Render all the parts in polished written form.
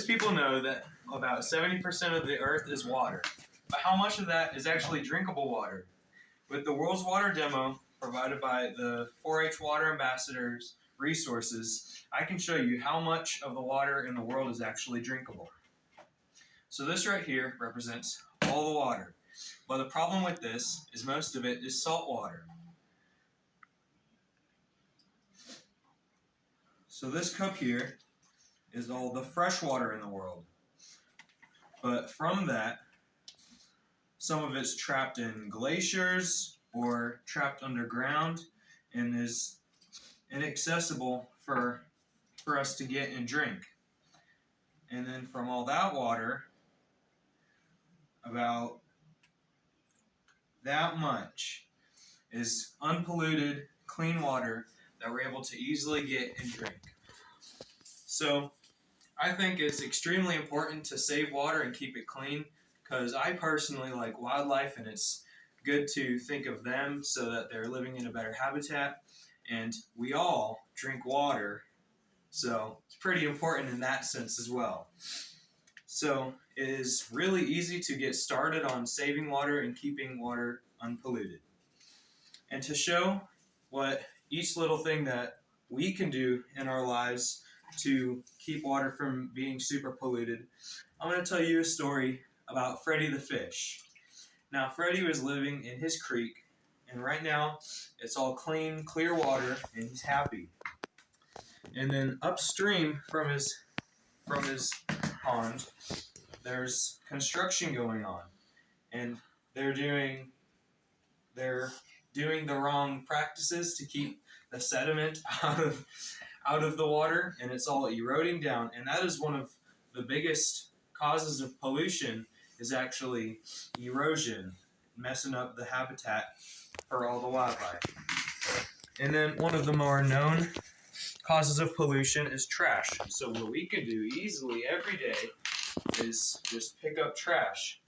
Most people know that about 70% of the earth is water, but how much of that is actually drinkable water? With the World's Water Demo provided by the 4-H Water Ambassadors Resources, I can show you how much of the water in the world is actually drinkable. So this right here represents all the water, but the problem with this is most of it is salt water. So this cup here is all the fresh water in the world. But from that, some of it's trapped in glaciers or trapped underground and is inaccessible for us to get and drink. And then from all that water, about that much is unpolluted, clean water that we're able to easily get and drink. So I think it's extremely important to save water and keep it clean, because I personally like wildlife, and it's good to think of them so that they're living in a better habitat, and we all drink water, so it's pretty important in that sense as well. So it is really easy to get started on saving water and keeping water unpolluted. And to show what each little thing that we can do in our lives to keep water from being super polluted, I'm going to tell you a story about Freddy the fish. Now, Freddy was living in his creek, and right now it's all clean, clear water, and he's happy. And then upstream from his pond, there's construction going on, and they're doing the wrong practices to keep the sediment out of the water, and it's all eroding down. And that is one of the biggest causes of pollution, is actually erosion, messing up the habitat for all the wildlife. And then one of the more known causes of pollution is trash. So what we can do easily every day is just pick up trash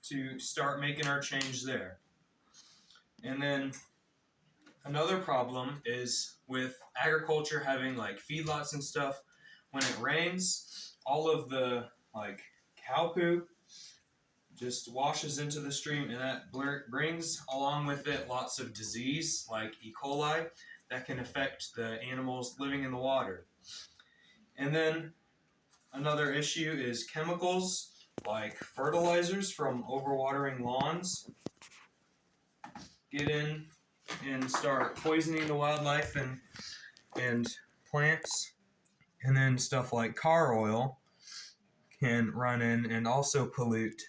to start making our change there. And then another problem is with agriculture having like feedlots and stuff. When it rains, all of the like cow poop just washes into the stream, and that brings along with it lots of disease like E. coli that can affect the animals living in the water. And then another issue is chemicals like fertilizers from overwatering lawns get in and start poisoning the wildlife and plants. And then stuff like car oil can run in and also pollute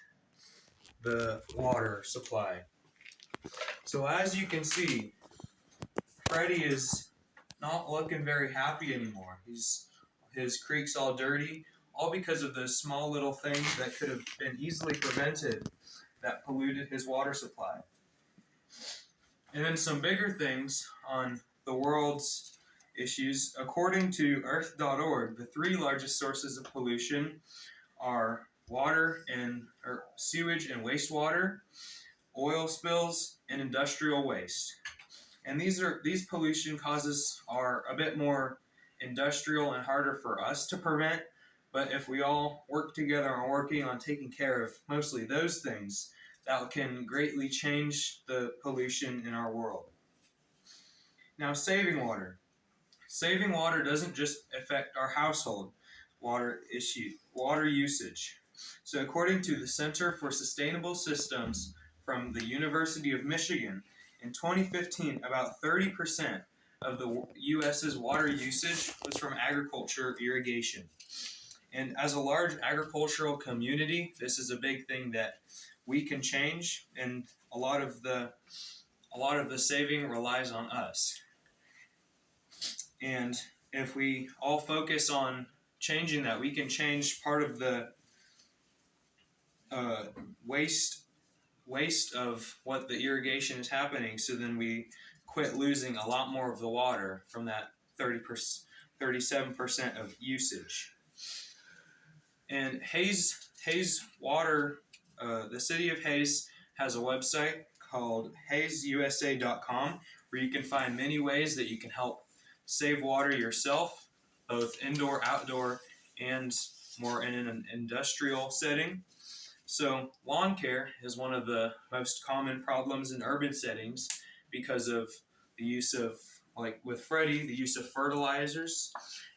the water supply. So as you can see, Freddy is not looking very happy anymore. His creek's all dirty, all because of those small little things that could have been easily prevented that polluted his water supply. And then some bigger things on the world's issues. According to earth.org, the 3 largest sources of pollution are water and sewage and wastewater, oil spills, and industrial waste. And these pollution causes are a bit more industrial and harder for us to prevent, but if we all work together on working on taking care of mostly those things, that can greatly change the pollution in our world. Now, saving water. Saving water doesn't just affect our household water usage. So according to the Center for Sustainable Systems from the University of Michigan, in 2015, about 30% of the U.S.'s water usage was from agriculture irrigation. And as a large agricultural community, this is a big thing that we can change, and a lot of the saving relies on us. And if we all focus on changing that, we can change part of the waste of what the irrigation is happening, so then we quit losing a lot more of the water from that 37% of usage. And Hayes Water, the city of Hayes has a website called hayesusa.com, where you can find many ways that you can help save water yourself, both indoor, outdoor, and more in an industrial setting. So lawn care is one of the most common problems in urban settings because of the use of, like with Freddie, the use of fertilizers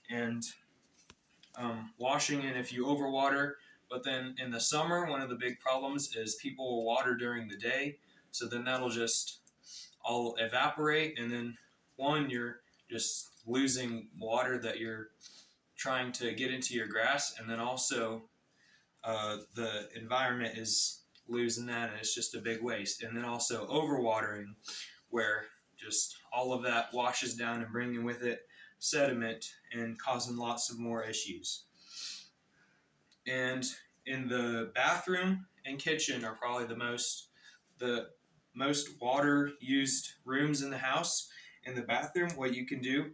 and washing in if you overwater. But then in the summer, one of the big problems is people will water during the day. So then that'll just all evaporate. And then you're just losing water that you're trying to get into your grass. And then also the environment is losing that, and it's just a big waste. And then also overwatering, where just all of that washes down and bringing with it sediment and causing lots of more issues. And in the bathroom and kitchen are probably the most water used rooms in the house. In the bathroom, what you can do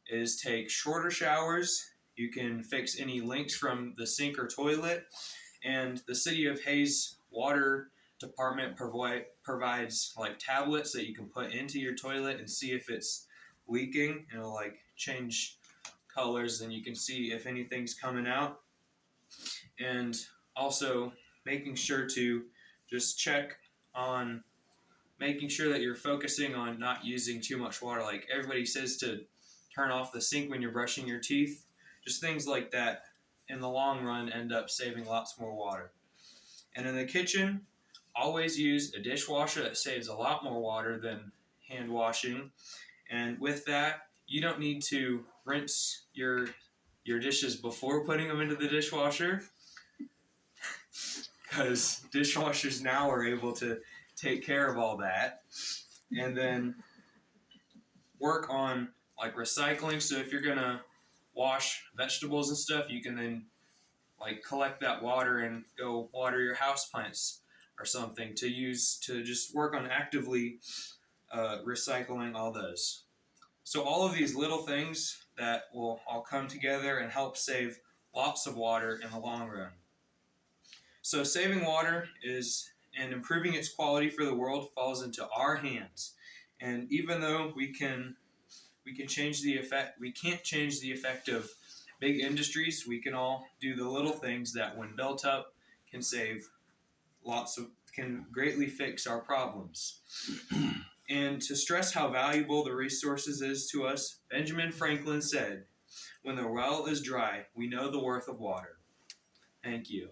is take shorter showers. You can fix any leaks from the sink or toilet. And the City of Hayes Water Department provides like tablets that you can put into your toilet and see if it's leaking. It'll like change colors and you can see if anything's coming out. And also making sure to just check on making sure that you're focusing on not using too much water. Like everybody says to turn off the sink when you're brushing your teeth. Just things like that in the long run end up saving lots more water. And in the kitchen, always use a dishwasher. That saves a lot more water than hand washing. And with that, you don't need to rinse your dishes before putting them into the dishwasher, because dishwashers now are able to take care of all that. And then work on like recycling. So if you're gonna wash vegetables and stuff, you can then like collect that water and go water your houseplants or something to use to just work on actively recycling all those. So all of these little things that will all come together and help save lots of water in the long run. So saving water is and improving its quality for the world falls into our hands. And even though we can't change the effect of big industries, we can all do the little things that when built up can greatly fix our problems. And to stress how valuable the resources is to us, Benjamin Franklin said, "When the well is dry, we know the worth of water." Thank you.